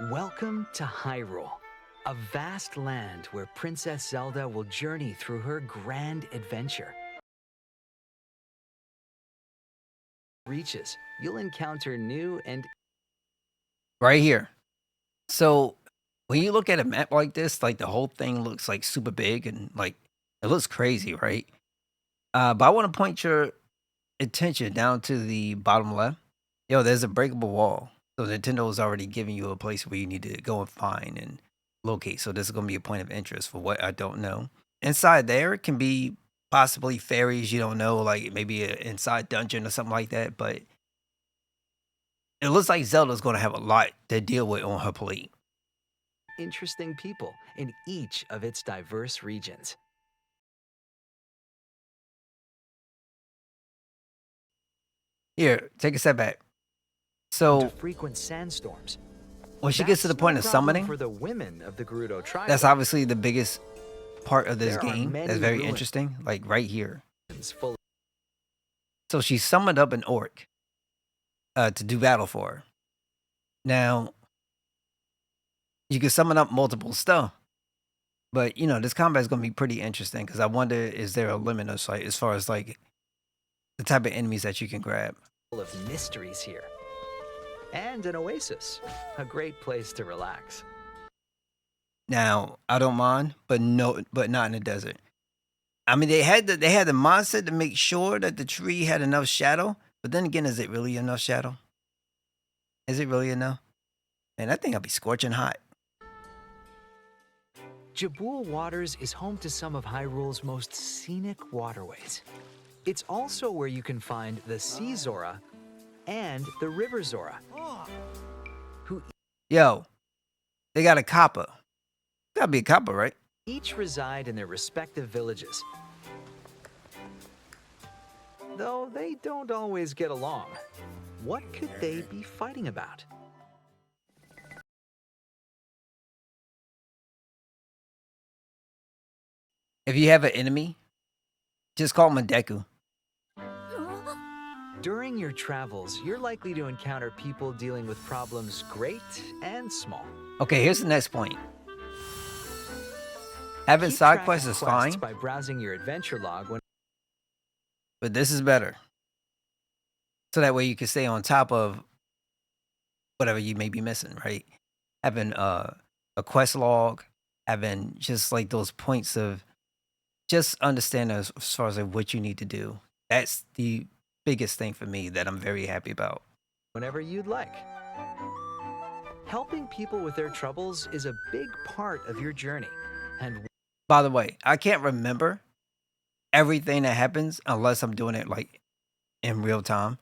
Welcome to Hyrule, a vast land where Princess Zelda will journey through her grand adventure. Reaches, you'll encounter new and Right here. So when you look at a map like this, like the whole thing looks like super big and like it looks crazy, right? But I want to point your attention down to the bottom left. Yo, there's a breakable wall. So Nintendo is already giving you a place where you need to go and find and locate. So this is going to be a point of interest for what I don't know. Inside there can be possibly fairies you don't know, like maybe an inside dungeon or something like that. But it looks like Zelda's going to have a lot to deal with on her plate. interesting people in each of its diverse regions. Here, take a step back. To So frequent sandstorms. when she gets to the That's no point of problem summoning, for the women of the Gerudo tribe. that's obviously the biggest part of this There are game. many That's very ruins interesting. Like right here. full So she summoned up an orc to do battle for her. Now, you can summon up multiple stuff. But you know, this combat is gonna be pretty interesting because I wonder is there a limit of sight as far as like the type of enemies that you can grab. of mysteries here. And an oasis, a great place to relax. Now, I don't mind, but not in the desert. I mean, they had the mindset to make sure that the tree had enough shadow, but then again, is it really enough shadow? Is it really enough? And I think I'll be scorching hot. Jabul Waters is home to some of Hyrule's most scenic waterways. It's also where you can find the Sea Zora and the River Zora, who Yo, they got a copper. Gotta be a copper, right? each reside in their respective villages. Though they don't always get along. What could they be fighting about? If you have an enemy, just call him a Deku. During your travels, you're likely to encounter people dealing with problems great and small. Okay, here's the next point. Having Keep side track quests of is fine, by browsing your adventure log when but this is better. So that way you can stay on top of whatever you may be missing, right? Having a quest log, having just like those points of just understanding as far as like what you need to do. That's the biggest thing for me that I'm very happy about. whenever you'd like. Helping people with their troubles is a big part of your journey. And By the way, I can't remember everything that happens unless I'm doing it like in real time.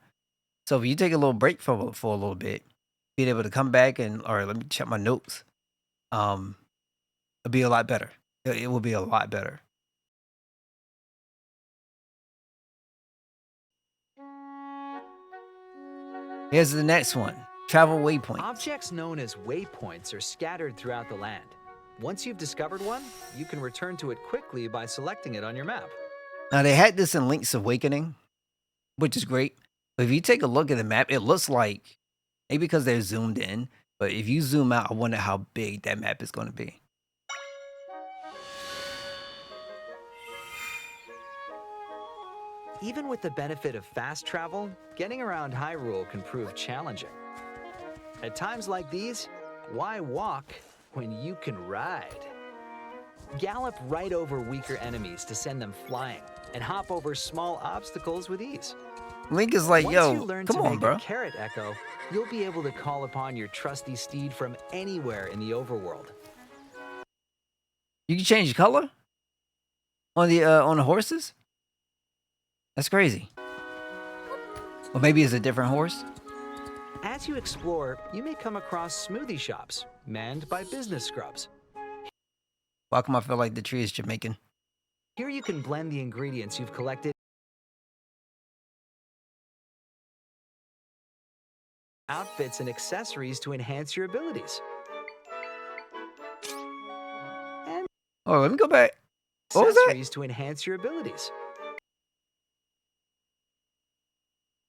So if you take a little break for a little bit, being able to come back and or let me check my notes, um, it'll be a lot better. It will be a lot better. Here's the next one. Travel waypoints. objects known as waypoints are scattered throughout the land. Once you've discovered one, you can return to it quickly by selecting it on your map. Now they had this in Link's Awakening, which is great. But if you take a look at the map, it looks like maybe because they're zoomed in, but if you zoom out, I wonder how big that map is going to be. Even with the benefit of fast travel, getting around Hyrule can prove challenging. At times like these, why walk when you can ride? Gallop right over weaker enemies to send them flying, and hop over small obstacles with ease. Link is like, Once you yo, learn come to on, make bro. a carrot echo, you'll be able to call upon your trusty steed from anywhere in the overworld. You can change color on the horses. That's crazy. Or maybe it's a different horse. As you explore, you may come across smoothie shops manned by business scrubs. Why come I feel like the tree is Jamaican? Here you can blend the ingredients you've collected, outfits and accessories to enhance your abilities. And Oh, let me go back. What was that? accessories to enhance your abilities.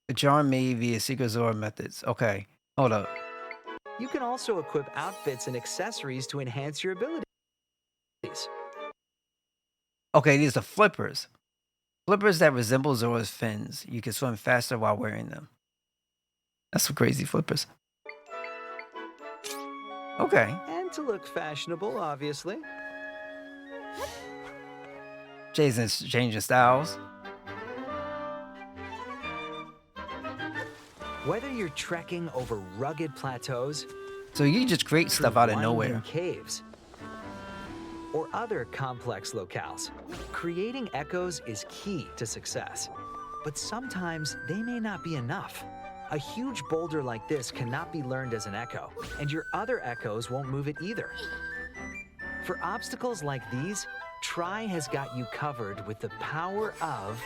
The charm made via secret Zora methods. Okay, hold up. You can also equip outfits and accessories to enhance your abilities. Okay, these are flippers. Flippers that resemble Zora's fins. You can swim faster while wearing them. That's some crazy flippers. Okay. And to look fashionable, obviously. Jason's changing styles. Whether you're trekking over rugged plateaus, So you just create through stuff out of winding nowhere. caves, or other complex locales, creating echoes is key to success. But sometimes they may not be enough. A huge boulder like this cannot be learned as an echo, and your other echoes won't move it either. For obstacles like these, Tri has got you covered with the power of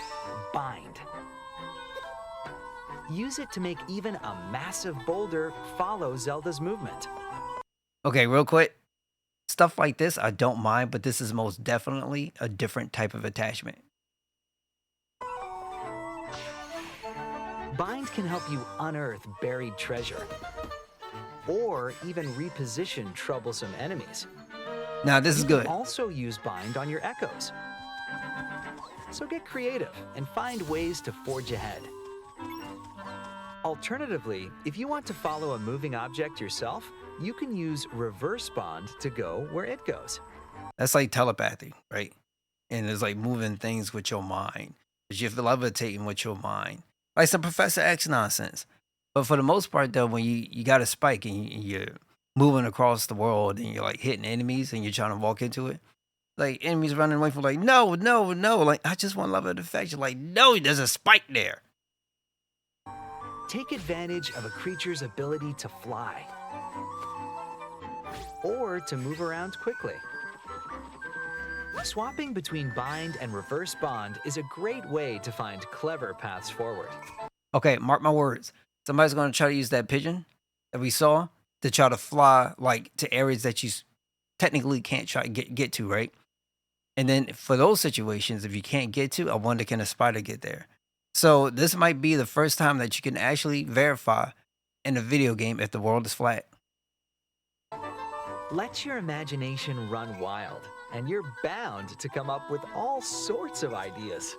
Bind. Use it to make even a massive boulder follow Zelda's movement. Okay, real quick. Stuff like this, I don't mind, but this is most definitely a different type of attachment. Bind can help you unearth buried treasure, or even reposition troublesome enemies. Now, this is You good. can also use Bind on your echoes. So get creative and find ways to forge ahead. Alternatively, if you want to follow a moving object yourself, you can use Reverse Bond to go where it goes. That's like telepathy, right? And it's like moving things with your mind. But you're levitating with your mind. Like some Professor X nonsense. But for the most part, though, when you got a spike and you're moving across the world and you're like hitting enemies and you're trying to walk into it, like enemies running away from like, no, no, no. Like, I just want love of affection. Like, no, there's a spike there. Take advantage of a creature's ability to fly or to move around quickly. Swapping between Bind and Reverse Bond is a great way to find clever paths forward. Okay, mark my words. Somebody's going to try to use that pigeon that we saw to try to fly like to areas that you technically can't try to get to, right? And then for those situations, if you can't get to, I wonder can a spider get there? So this might be the first time that you can actually verify in a video game if the world is flat. Let your imagination run wild, and you're bound to come up with all sorts of ideas.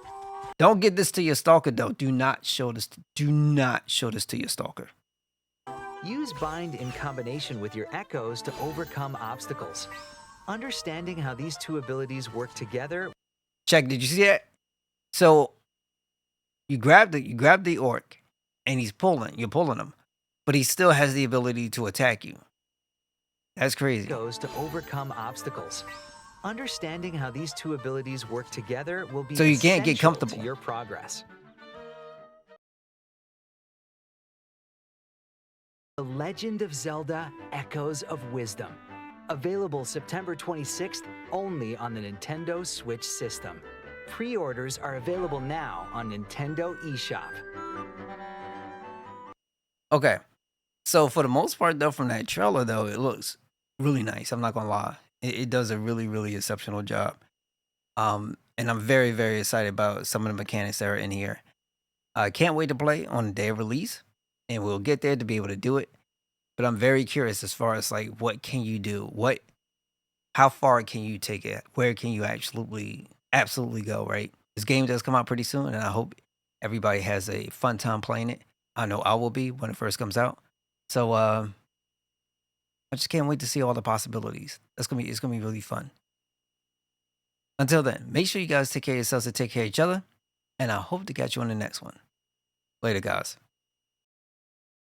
Don't get this to your stalker though. Do not show this. Do not show this to your stalker. Use Bind in combination with your echoes to overcome obstacles. Understanding how these two abilities work together. Check. Did you see that? So you grab the orc, and he's pulling. You're pulling him, but he still has the ability to attack you. That's crazy. Goes to overcome obstacles. Understanding how these two abilities work together will be So you can't get essential comfortable. to your progress. The Legend of Zelda: Echoes of Wisdom. Available September 26th only on the Nintendo Switch system. Pre-orders are available now on Nintendo eShop. Okay. So for the most part, though, from that trailer, though, it looks really nice. I'm not gonna lie. It does a really, really exceptional job. And I'm very, very excited about some of the mechanics that are in here. I can't wait to play on the day of release, and we'll get there to be able to do it. But I'm very curious as far as like what can you do? How far can you take it? Where can you absolutely go, right? This game does come out pretty soon, and I hope everybody has a fun time playing it. I know I will be when it first comes out. So I just can't wait to see all the possibilities. It's gonna be really fun. Until then, make sure you guys take care of yourselves and take care of each other. And I hope to catch you on the next one. Later, guys.